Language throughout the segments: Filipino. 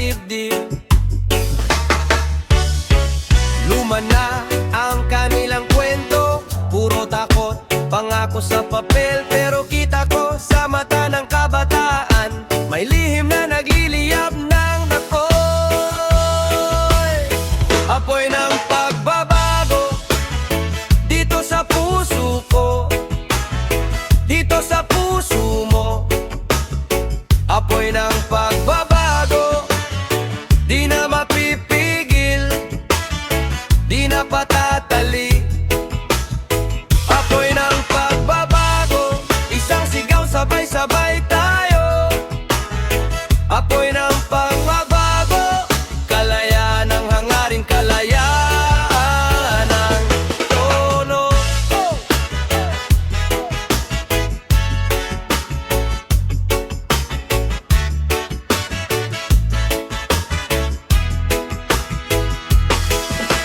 dibdib. Luma na ang kanilang kwento, puro takot, pangako sa papel. Pero kita ko sa mata ng kabataan, may lihim na nagliliyab ng apoy. Apoy ng pagbabago dito sa puso ko, dito sa puso mo. Apoy ng pagbabago, di na mapipigil, di na patatali. Apoy ng pagbabago, isang sigaw sabay-sabay tayo. Apoy ng pagbabago, kalayaan ng hangarin, kalayaan ng tono.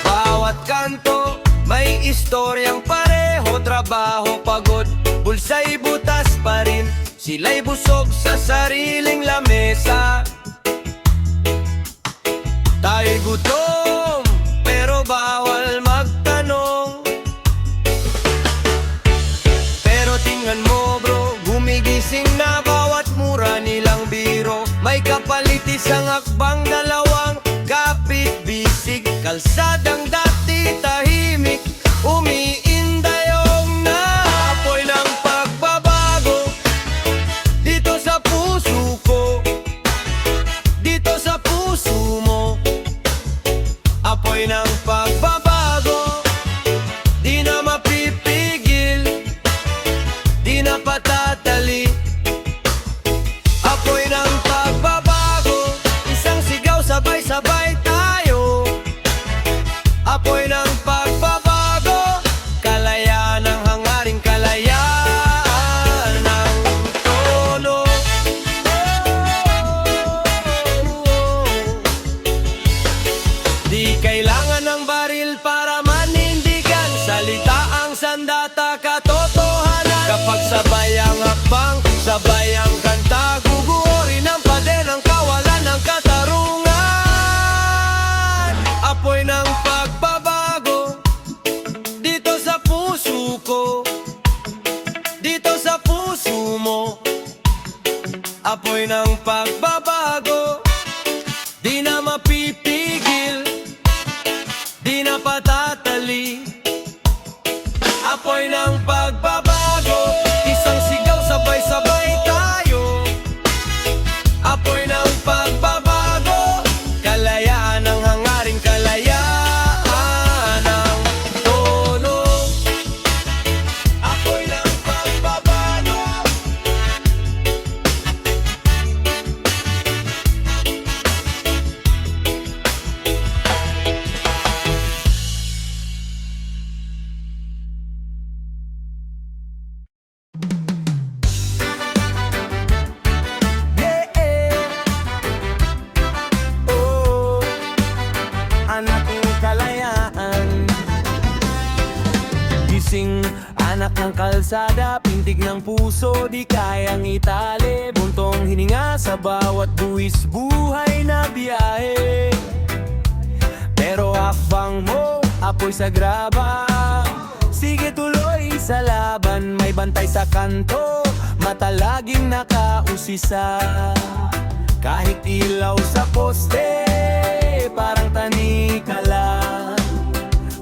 Bawat kanto may istoryang pareho, trabaho, pagod, bulsa'y butas pa rin. Sila'y busog sa sariling lamesa, tayo'y gutom, pero bawal magtanong. Pero tingnan mo bro, gumigising na bawat mura nilang biro. May kapalit isang akbang, dalawang kapit-bisig. Kalsadang dati tahimik, umiindayong na. Apoy ng pagbabago dito sa puso ko, dito sa puso mo. Apoy ng pagbabago, di na mapipigil, di na patatali. Apoy ng pagbabago, isang sigaw sabay-sabay tayo. Apoy ng pagbabago, kalayaan ng hangarin, kalayaan ng tono. Di kailangan ng baril para manindigan, salita ang sandata, katotohanan. Kapag sabay ang hakbang, sabay ang kanta, guguhorin ang pader ng kawalan ng katarungan. Apoy ng pagbabago dito sa puso ko, dito sa puso mo. Apoy ng pagbabago, di na mapipigil, di na patatali. Apoy ng pagbabago, isang sigaw sabay-sabay tayo. Apoy ng pagbabago, kalayaan ng hangarin, kalayaan ng tono. Apoy ng pagbabago. Anak ng kalayaan, gising anak ng kalsada, pintig ng puso di kayang itali. Buntong hininga sa bawat buwis, buhay na biyahe. Pero hakbang mo, apoy sa graba, sige tuloy sa laban. May bantay sa kanto, mata laging nakausisa. Kahit ilaw sa poste, parang tanikala.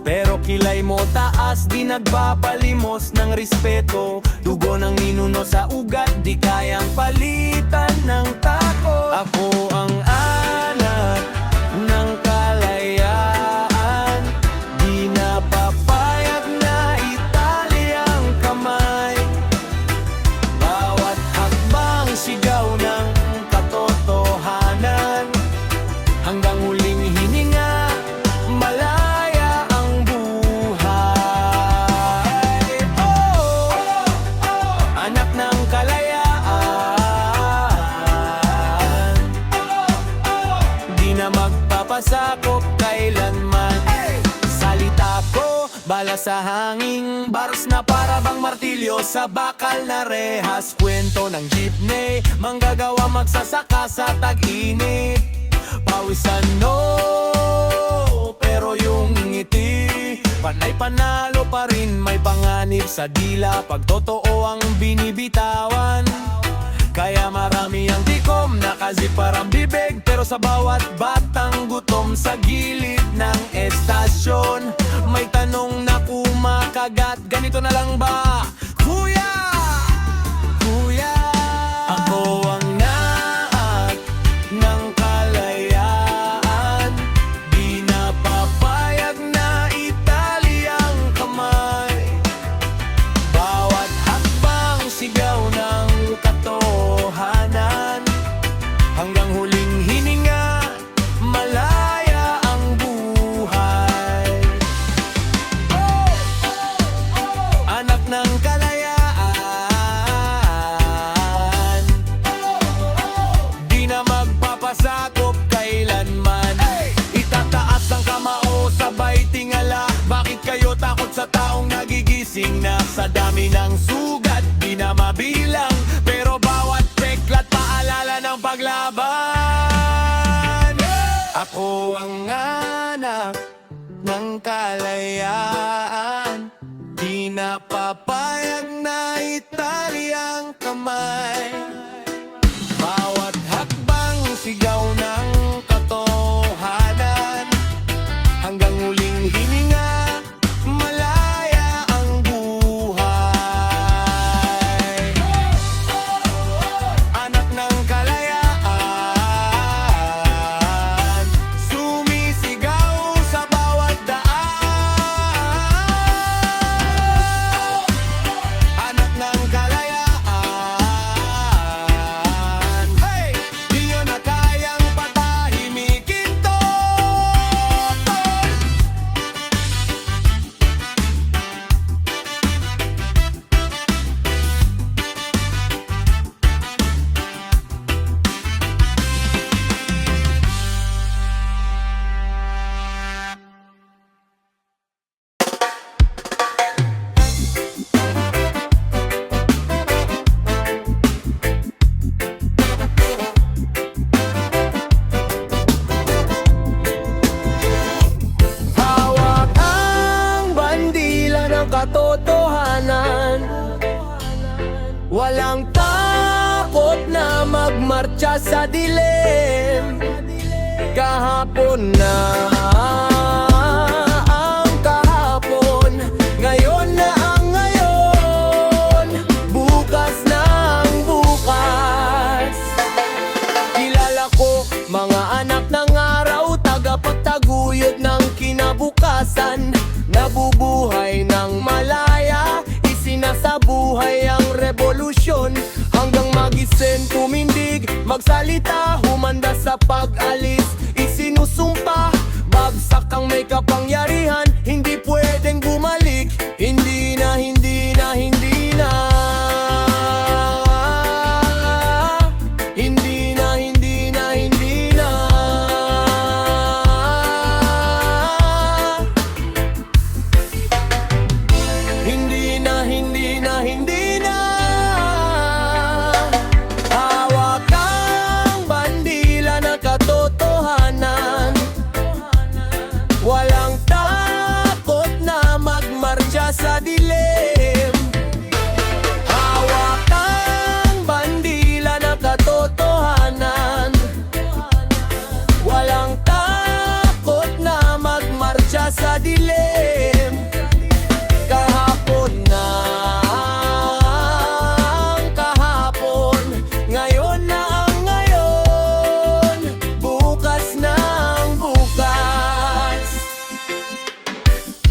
Pero kilay mo taas, di nagpapalimos ng respeto. Dugo ng ninuno sa ugat, di kayang palitan ng tako. Ako ang anak ng kalayaan, di napapayag na itali ang kamay. Bawat hakbang sigaw ng katotohanan, hanggang huling hininga, malaya ang buhay. Oh, anak ng kalayaan, di na magpapasakop kailanman. Salita ko, bala sa hanging, baros na para bang martilyo sa bakal na rehas. Kwento ng jeepney, manggagawa magsasaka sa tag-init. minsan no, pero yung ngiti panay panalo pa rin, may panganib sa dila pag totoo ang binibitawan. Kaya marami ang tikom, nakazipar ang bibig, pero sa bawat batang gutom sa gilid ng estasyon, may tanong na kumakagat, ganito na lang ba? Kuya! Kuya! Ako ang naak ng kalayaan, di napapayag na itali ang kamay. Bawat hakbang sigaw ng katotohanan, hanggang huling hininga, malaya ang buhay. Anak ng kalayaan, di na magpapasakop kailanman. Itataas ang kamao, sabay tingala, bakit kayo takot sa taong nagigising na? Sa dami ng sugat, di na mabilang, pero bawat peklat paalala ng paglaban. Ako ang anak ng kalayaan, di napapayag na itali ang kamay. Bawat hakbang sigaw ng katotohanan, hanggang huling hininga, malaya ang buhay. Anak ng kalayaan, sumisigaw sa bawat daan. Anak ng kalayaan, hey! Di nyo na kayang patahimikin to. Hawak ang bandila ng katotohanan, walang takot na magmarcha sa dilim. Kahapon na ang kahapon, ngayon na ang ngayon, bukas na ang bukas. Kilala ko mga anak ng araw, tagapagtaguyod ng kinabukasan, nabubuhay ng malaya, isinasabuhay ang revolusyon, hanggang magising, tumindig, magsalita, humanda sa pag-alis, isinusumpa, bagsak ang may kapangyarihan, hindi pwedeng bumalik, hindi na, hindi na, hindi na. Hindi na, hindi na, hindi na. Hindi na, hindi na, hindi na. Hawak ang bandila ng katotohanan, walang takot na magmarcha sa dilim. Hawak ang bandila ng katotohanan, walang takot na magmarcha sa dilim. Kahapon na ang kahapon, ngayon na ang ngayon, bukas na ang bukas.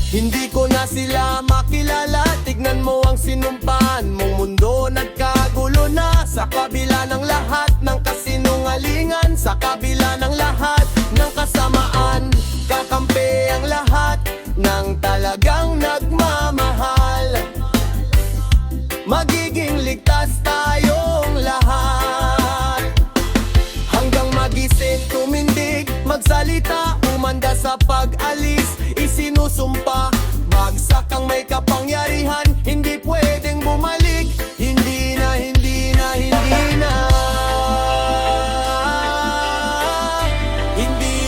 Hindi ko na sila makilala, tignan mo ang sinumpaan mong mundo, nagkagulo na. Sa kabila ng lahat ng kasinungalingan, sa kabila ng lahat ng kasamaan, kakampi ang lahat ng talagang nagmamahal. Magiging ligtas tayong lahat, hanggang magising, tumindig, magsalita, umanda sa pag-alis, isinusumpa, bagsak ang may kapangyarihan, hindi pwedeng bumalik, hindi na, hindi na, hindi na. Hindi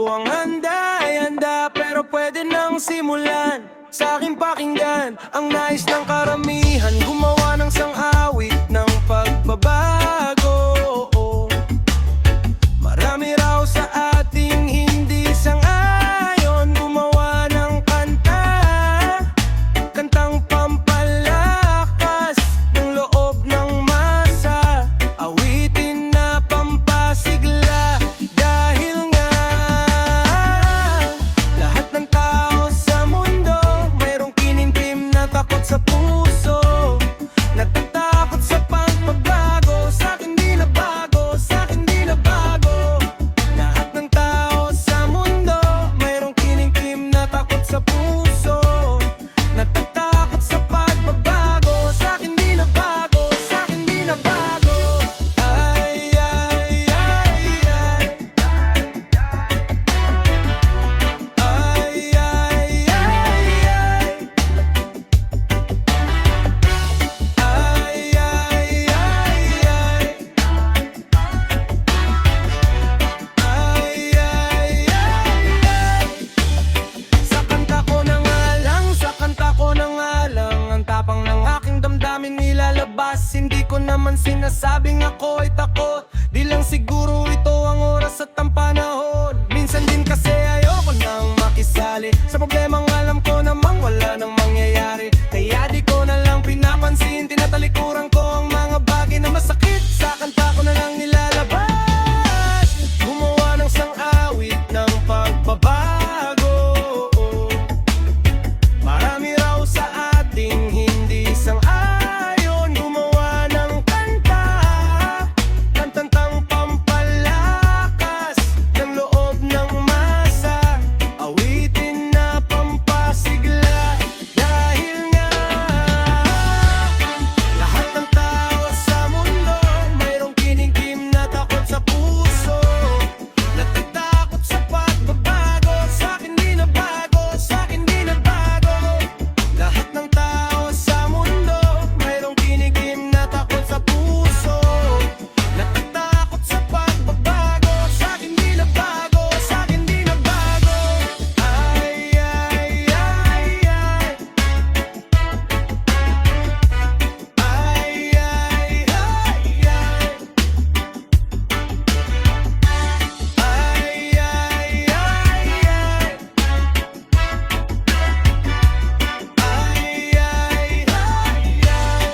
ang handa ay handa, pero pwede nang simulan. Sa aking pakinggan ang nais ng karamihan, gumawa ng sang-awit ng pagbabago. Marami raw sa ating hindi sang-ayon, gumawa ng kanta, kantang pampalakas ng loob ng masa, awitin na pampasigla. Dahil nga lahat ng tao sa mundo mayroong kinimkim na takot sa puso, natatakot sa pagbabago. Sa'kin di na bago, sa'kin di na bago. Lahat ng tao sa mundo mayroong kinimkim na takot sa puso, natatakot sa pagbabago. Sa'kin di na bago, sa'kin di na bago. Ay, ay, ay, ay. Ay, ay, ay, ay. Ay, ay, ay, ay. Ay, ay, ay, ay. Sa kanta ko na nga lang, sa kanta ko na nga lang, ang tapang ng aking damdamin nilalabas. Hindi ko naman sinasabing ako ay takot, di lang siguro ito ang oras at ang panahon. Minsan din kasi ayoko nang makisali sa problemang alam ko namang wala nang mangyayari. Kaya di ko na lang pinapansin, tinatalikuran ko ang mga bagay na masakit. Sa kanta ko na lang nilalabas, gumawa ng sang-awit ng pagbabago. Marami raw sa ating hindi sang-ayon, gumawa ng kanta, kantang pampalakas ng loob ng masa, awitin na pampasigla. Dahil nga lahat ng tao sa mundo mayroong kinimkim na takot sa puso, natatakot sa pagbabago. Sa'kin di na bago, sa'kin di na bago. Lahat ng tao sa mundo mayroong kinimkim na takot sa puso, natatakot sa pagbabago. Sa'kin di na bago, sa'kin di na bago. Ay, ay, ay, ay. Ay, ay, ay, ay. Ay, ay, ay, ay. Ay, ay, ay, ay.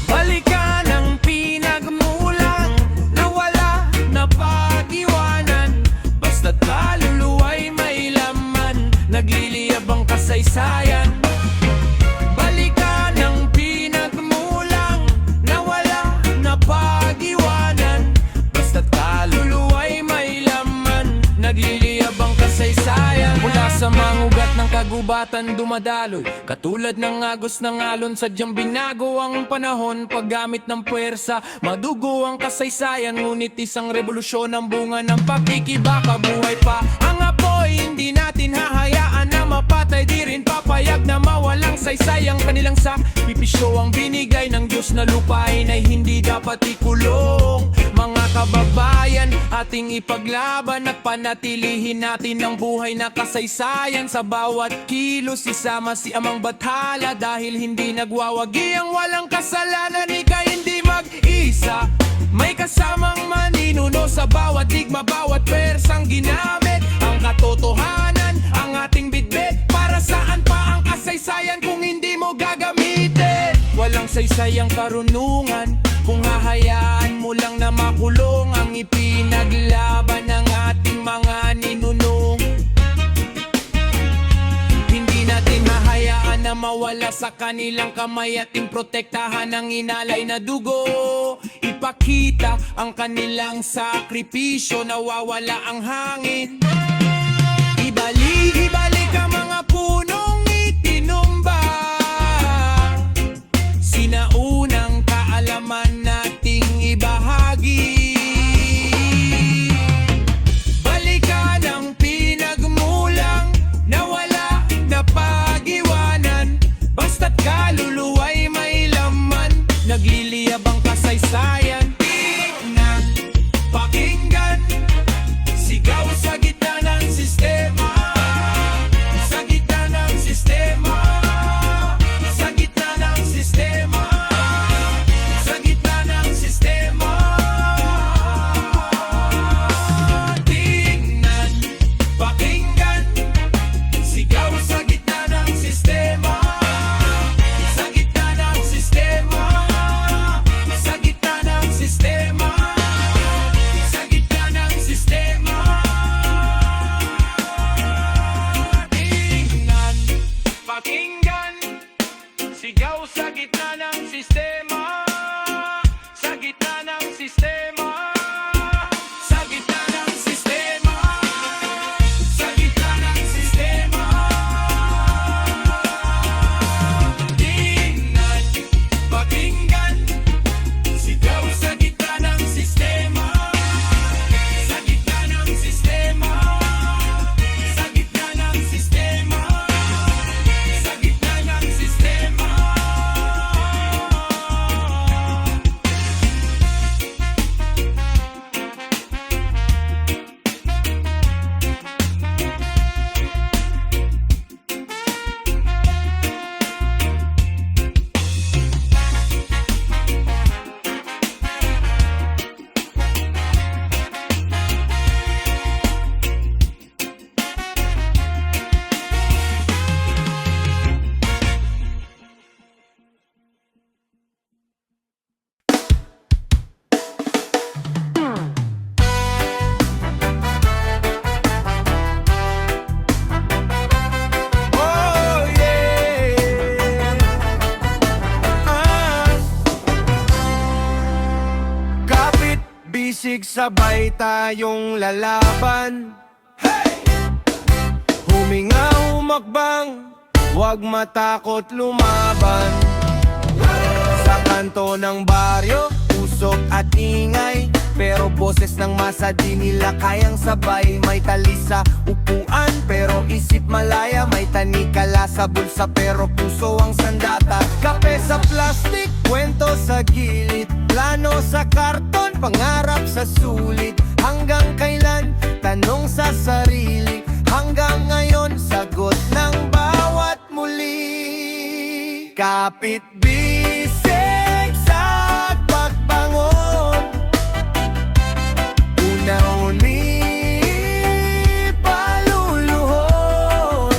Balikan ang pinagmulan, nawala na pag-iwanan. Basta't kaluluwa'y may laman, nagliliyab ang kasaysayan. Balikan ang pinagmulan, nawala na pag-iwanan. Basta't kaluluwa'y may laman, nagliliyab ang kasaysayan. Mula sa mangugat ng kagubatan dumadaloy, katulad ng agos ng alon, sadyang binago ang panahon. Paggamit ng puwersa, madugo ang kasaysayan. Ngunit isang revolusyon ang bunga ng pakikibaka. Buhay pa ang apoy, hindi natin hahayaan na mapatay. Di rin papayag na mawalang saysay ang kanilang sakripisyo. Ang binigay ng Diyos na lupain ay hindi dapat ikulong. Mga kababayan, ating ipaglaban at panatilihin natin ang buhay na kasaysayan. Sa bawat kilos isama si Amang Bathala, dahil hindi nagwawagi ang walang kasalanan. Ika'y hindi mag-isa, may kasamang maninuno sa bawat digma, bawat persang ginamit. Ang katotohanan ang ating bitbit. Para saan pa ang kasaysayan kung hindi mo gagamitin? Walang saysayang karunungan kung hahayaan mo lang na makulong ang ipinaglaban ng ating mga ninunong. Hindi natin hahayaan na na mawala sa kanilang kamay, ating protektahan ang inalay na dugo. Ipakita ang kanilang sakripisyo, nawawala ang hangin. Ibalik ang mga punong itinumba, sinaunang kaalaman nating ibahagi. Balikan ang pinagmulang nawala na pag-iwanan, basta't kaluluwa'y may laman, nagliliyab ang kasaysayan. Tingnan, pakinggan, sigaw sa gitna ng sistema. Sa gitna ng sistema. Sa gitna ng sistema. Sa gitna ng sistema. Tingnan, pakinggan, sigaw sa gitna ng sistema. Sa gitna ng sistema. Sa gitna ng sistema. Sa gitna ng sistema. Tingnan, pakinggan, sigaw sa gitna ng sistema. Sa gitna ng sistema. Sa gitna ng sistema. Sa gitna ng sistema. Tingnan, pakinggan, sigaw sa gitna ng sistema. Sa gitna ng sistema. Sa gitna ng sistema. Sa gitna ng sistema. Oh yeah. Kapit bisig sabay tayong lalaban. Huminga humakbang, wag matakot lumaban. Sa kanto ng baryo, usok at ingay, pero boses ng masa di nila kayang sabay. May tali sa upuan, pero isip malaya. May tanikala sa bulsa, pero puso ang sandata. Kape sa plastic, kwento sa gilid, plano sa karton, pangarap sa sulit. Hanggang kailan? Tanong sa sarili. Hanggang ngayon, sagot ng bawat muli. Kapit bisig sa pagbangon, una-uni paluluhon.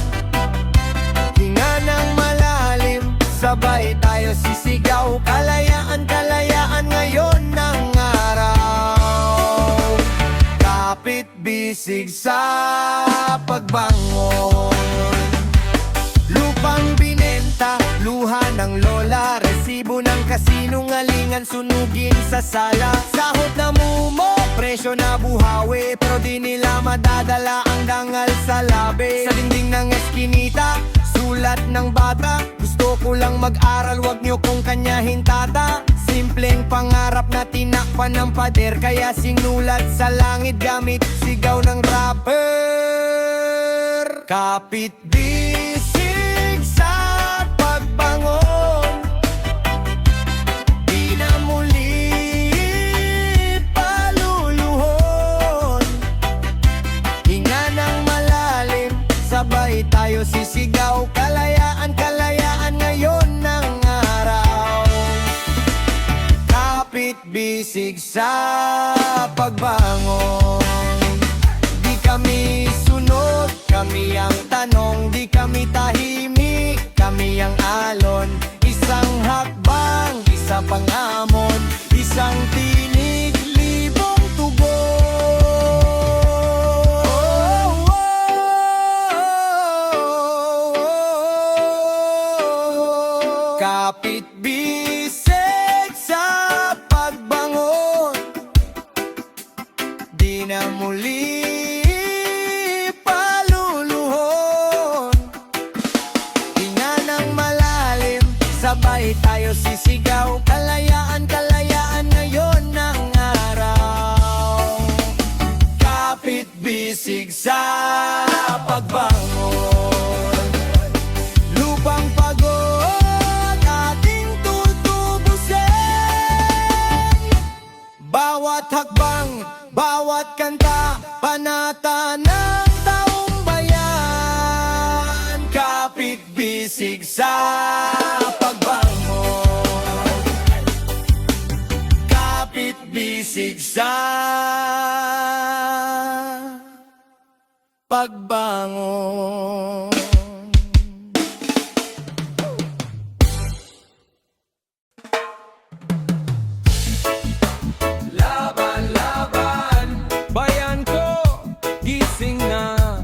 Hinga ng malalim, sabay tayo sisigaw. Kalayaan, kalayaan ngayon ng araw. Kapit bisig sa pagbangon. Lupang binenta, luha ng lola, resibo ng kasinungalingan, sunugin sa sala. Sahod na mumo, presyo na buhawi, pero di nila madadala ang dangal sa labi. Sa dingding ng eskinita, sulat ng bata, gusto ko lang mag-aral, wag nyo kong kanyahin tata. Simpleng pangarap na tinakpan ng pader, kaya sinulat sa langit gamit sigaw ng rapper. Kapit bisig sa pagbangon, di na muli paluluhon. Hinga ng malalim, sabay tayo sisigaw. Kalayaan, kalayaan ngayon ng araw. Kapit bisig sa pagbangon. Di kami sunod, kami ang tanong. Di kami tahimik, kami ang alon. Isang hakbang, isa pang amon. Isang tinig, libong tugon. Kapit bisig sa pagbangon, di na muli paluluhon. Hinga ng malalim, sabay tayo sisigaw. Kalayaan, kalayaan ngayon ng araw. Kapit bisig sa pagbangon, lupang pagod ating tutubusin. Bawat hakbang, bawat kanta, panata ng taong bayan. Kapit bisig sa pagbangon, kapit bisig sa pagbangon. Laban, laban, bayan ko, gising na.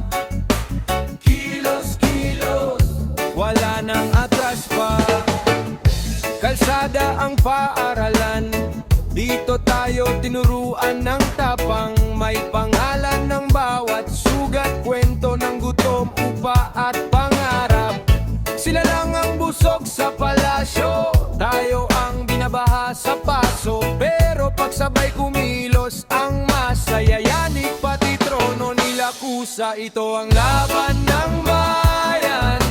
Kilos, kilos, wala nang atras pa. Kalsada ang paaralan, dito tayo tinuruan ng tapang. May pangalan ng bawat sugat, kwento ng gutom, upa at pangarap. Sila lang ang busog sa palasyo, tayo ang binabaha sa paso. Pero pagsabay kumilos, ang masaya yanig pati trono nila kusa. Ito ang laban ng bayan,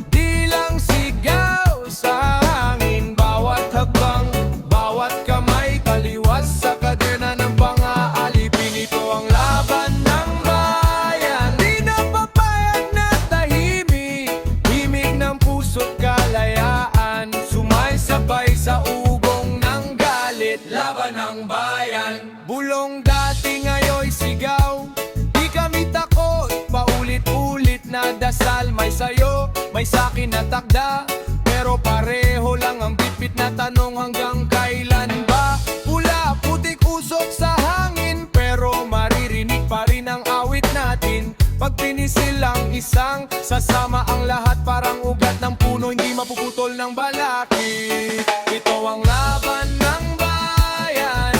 di lang sigaw sa hangin. Bawat hakbang, bawat kamay, taliwas sa kadena ng pang-aalipin. Ito ang laban ng bayan, di na papayag na tahimik. Himig ng puso't kalayaan, sumaysabay sa ugong ng galit. Laban ng bayan, bulong dati ngayon'y sigaw. Di kami takot, paulit-ulit na dasal. May sayo, may sakin na takda, pero pareho lang ang bitbit na tanong. Hanggang kailan ba? Pula, putik, usok sa hangin, pero maririnig pa rin ang awit natin. Pag pinisil ang isang, sasama ang lahat. Parang ugat ng puno, hindi mapuputol ng balakid. Ito ang laban ng bayan,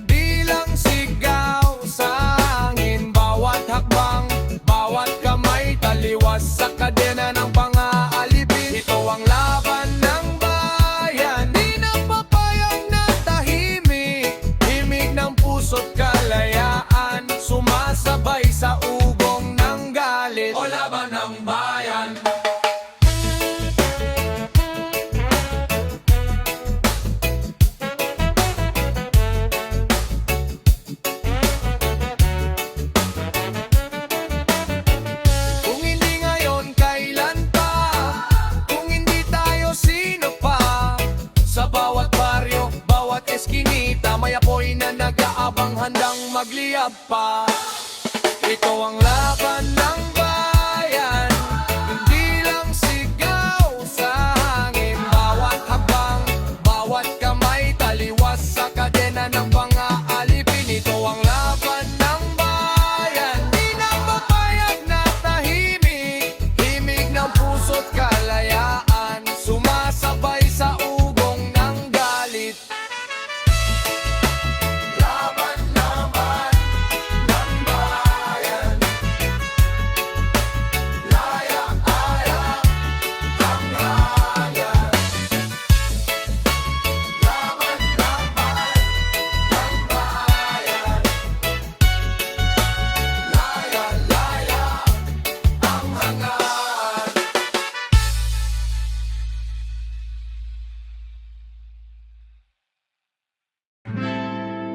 di lang sigaw sa hangin. Bawat hakbang, bawat kamay, taliwas sa kadena ng pang-aalipin. Ito ang laban ng bayan, di na papayag na tahimik. Himig ng puso't kalayaan, sumasabay sa ugong ng galit. O laban ng bayan. Kung hindi ngayon, kailan pa? Kung hindi tayo, sino pa? Sa bawat baryo, bawat eskinita, may apoy na nag-aabang, handang magliyab pa. Ito ang laban ng bayan, hindi lang sigaw sa hangin. Bawat habang, bawat kamay, taliwas sa kadena ng pang-aalipin. Ito ang laban ng bayan, di na papayag na tahimik. Himig ng puso't kalayaan, sumasabay sa ugong ng galit. Laban, laban ng bayan, layak-ayak ang bayan. Laban, laban ng bayan, laya-laya ang hangaan.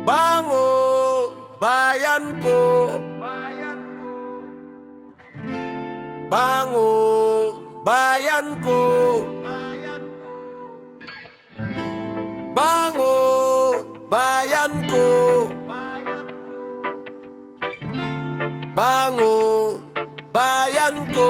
Bango, bayan ko. Bango, bayan ko. Bango, bayan ko. Bango, bayan ko.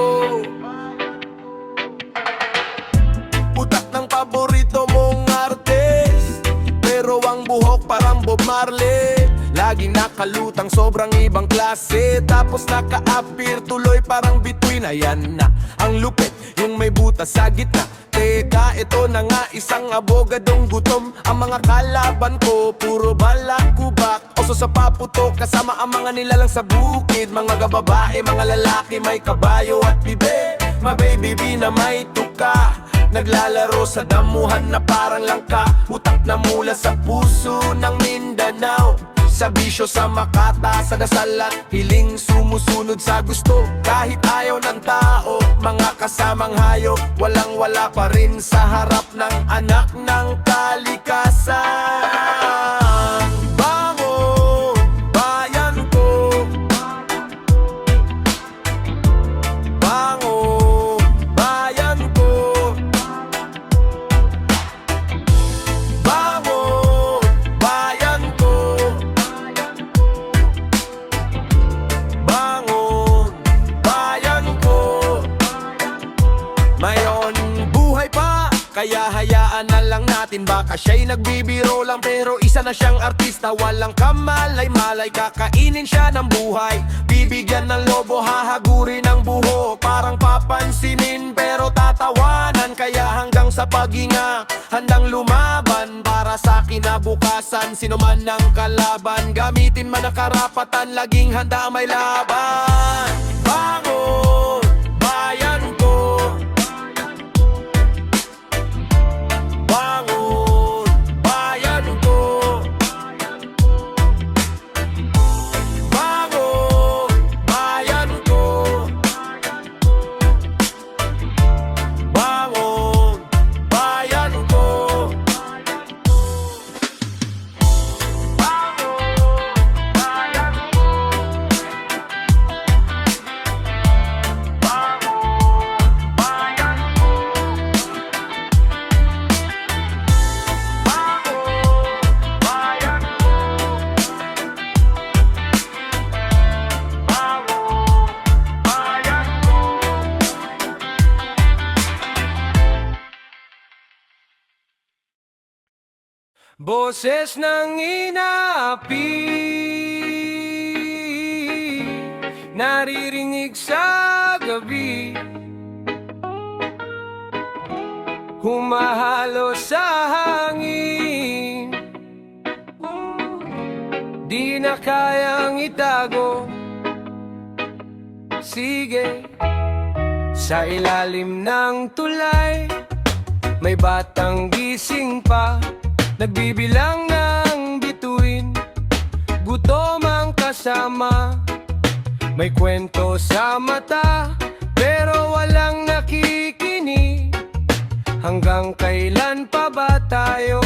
Utak ng paborito mong artist, pero ang buhok parang Bob Marley. Laging nakalutang sobrang ibang klase, tapos naka-appear tuloy parang bituin. Ayan na ang lupit, yung may butas sa gitna. Teka, ito na nga isang abogadong gutom. Ang mga kalaban ko, puro balakubak. Oso sa paputok, kasama ang mga nilalang sa bukid. Mga babae, mga lalaki, may kabayo at bibe. My baby B na may tuka, naglalaro sa damuhan na parang langka. Utak na mula sa puso ng Mindanao, sa bisyo, sa Makata, sa dasal at hiling, sumusunod sa gusto. Kahit ayaw ng tao, mga kasamang hayop, walang wala pa rin sa harap ng anak ng kalikasan. Bangon, bayan ko. Bangon, bayan ko. Bangon, bayan ko. Bangon, bayan ko. Mayon, buhay pa, kaya hayaan na lang natin. Baka siya'y nagbibiro lang, pero isa na siyang artista. Walang kamalay-malay, kakainin siya ng buhay. Bibigyan ng lobo, hahagurin ng buho. Parang papansinin, pero tatawanan. Kaya hanggang sa paghinga, handang lumaban para sa kinabukasan. Sino man ang kalaban, gamitin man ang karapatan, laging handa may laban. Bangon, bayan ko. Bangon, bayan ko. Bangon, bayan ko. Bangon, bayan ko. Boses ng inaapi, naririnig sa gabi, humahalo sa hangin, di na kayang itago. Sige, sa ilalim ng tulay, may batang gising pa, nagbibilang ng bituin. Gutom ang kasama, may kwento sa mata, pero walang nakikinig. Hanggang kailan pa ba tayo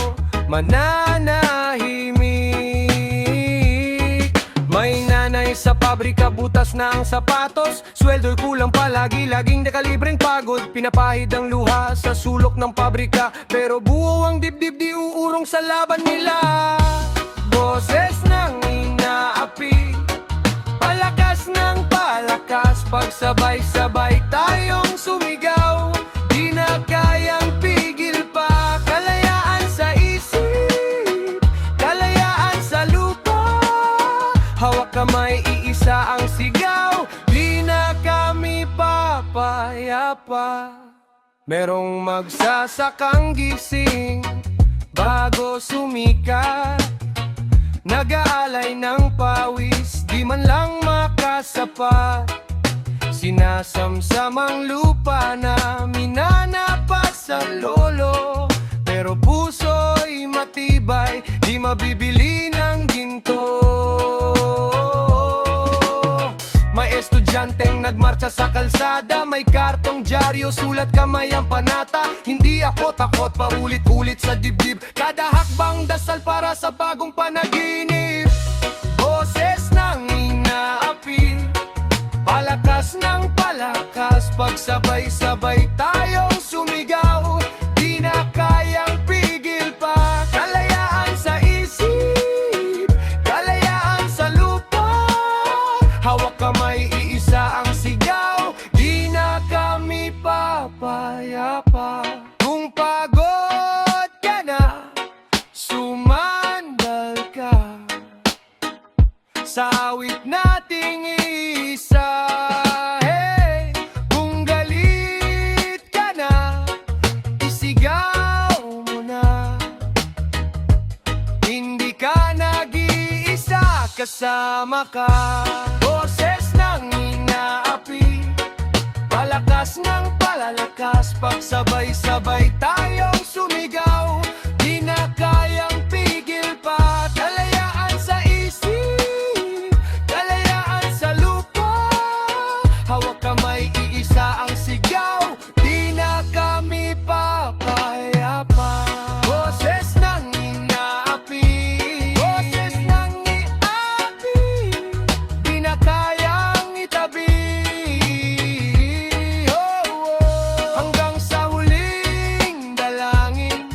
mananahimik? May nanay sa pabrika, butas na ang sapatos, sweldo'y kulang palagi, laging nakalibreng pagod. Pinapahid ang luha sa sulok ng pabrika, pero buo ang dibdib, di uurong sa laban nila. Boses ng inaapi, palakas ng palakas, pagsabay-sabay tayong sumigaw. Di na kayang pigil pa, kalayaan sa isip, kalayaan sa lupa. Hawak kamay, iisa ang sigaw, di na kami papayapa. Merong magsasakang gising bago sumikat, nag-aalay ng pawis, di man lang makasapat. Sinasamsam ang lupa na minanapa sa lolo, pero puso'y matibay, di mabibili ng ginto. May estudyanteng nagmarcha sa kalsada, may kartong dyaryo, sulat kamay ang panata. Hindi ako takot, paulit-ulit sa dibdib, kada hakbang dasal para sa bagong panaginip. Boses ng inaapi, palakas ng palakas, pagsabay-sabay tayong sumigaw. Di na kayang pigil pa, kalayaan sa isip, kalayaan sa lupa. Hawak kamay, iisa ang sigaw, di na kami papayapa. Kung pagod ka na, sumandal ka sa awit nating isa. Hey, kung galit kasama ka. Boses ng inaapi, palakas ng palalakas, pagsabay-sabay tayong sumigaw, di na kayang pigil pa. Kalayaan sa isip, kalayaan sa lupa, hawak kamay, iisa ang sigaw, di na kami papayapa. Boses ng inaapi, boses ng inaapi, di na kayang itabi. Hanggang sa huling dalangin,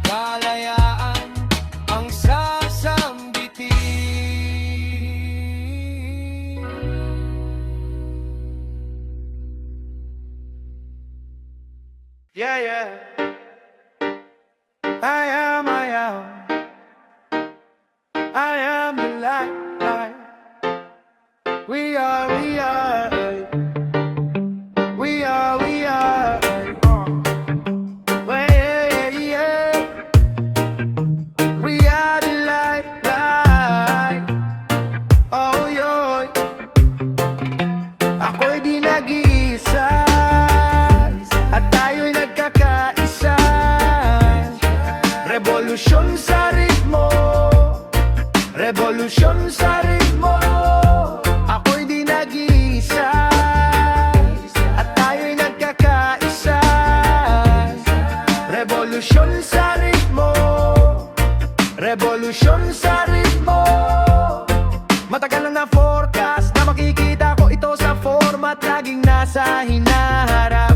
kalayaan ang sasambitin. Yeah, yeah. I am the light. We are. Well, yeah. We are the light. Oh, yoy. Ako'y di nag-iisa, at tayo'y nagkakaisa. Revolusyon sa ritmo, revolusyon sa ritmo. Ako'y di nag-iisa, at tayo'y nagkakaisa. Revolusyon sa ritmo, revolusyon sa ritmo. Matagal na forecast na makikita ko ito sa format, laging nasa hinaharap.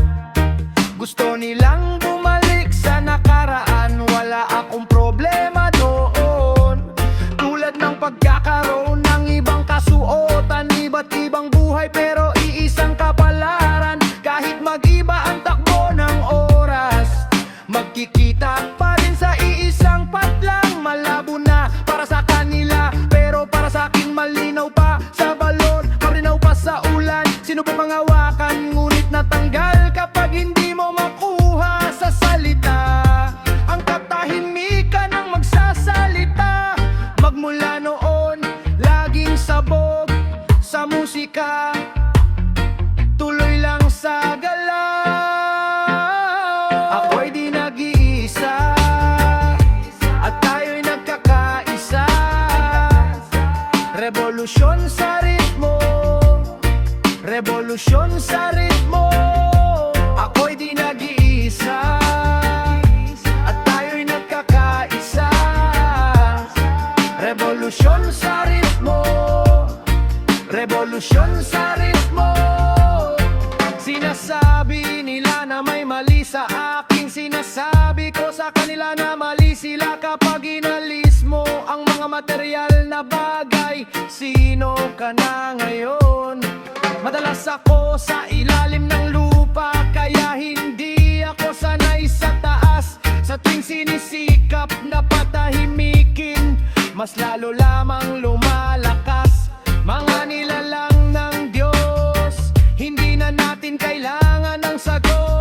Gusto nilang bumalik sa nakaraan, wala akong problema doon. Tulad ng pagkakaroon ng ibang kasuotan, iba't ibang buhay pero iisang kapalaran. Kahit mag-iba ang takbo ng oras, magkikita pa rin sa iisang patlang. Malabo na para sa kanila, pero para sa akin malinaw pa sa balon, marinaw pa sa ulan. Sinubukang hawakan, ngunit natanggal kapag hindi mo makuha sa salita ang katahimikan ng magsasalita. Magmula noon, laging sabog sa musika, tuloy lang sa galaw. Ako'y di nag-iisa, at tayo'y nagkakaisa. Revolusyon sa ritmo, revolusyon sa ritmo. Ako'y di nag-iisa, at tayo'y nagkakaisa. Revolusyon sa ritmo, revolusyon sa ritmo. Sinasabi nila na may mali sa akin, sinasabi ko sa kanila na mali sila kapag inalis mo ang mga material na bagay. Sino ka na ngayon? Madalas ako sa ilalim ng lupa, kaya hindi ako sanay sa taas. Sa tuwing sinisikap na patahimikin, mas lalo lamang lumalakas. Mga nilalang ng Diyos, hindi na natin kailangan ng sagot.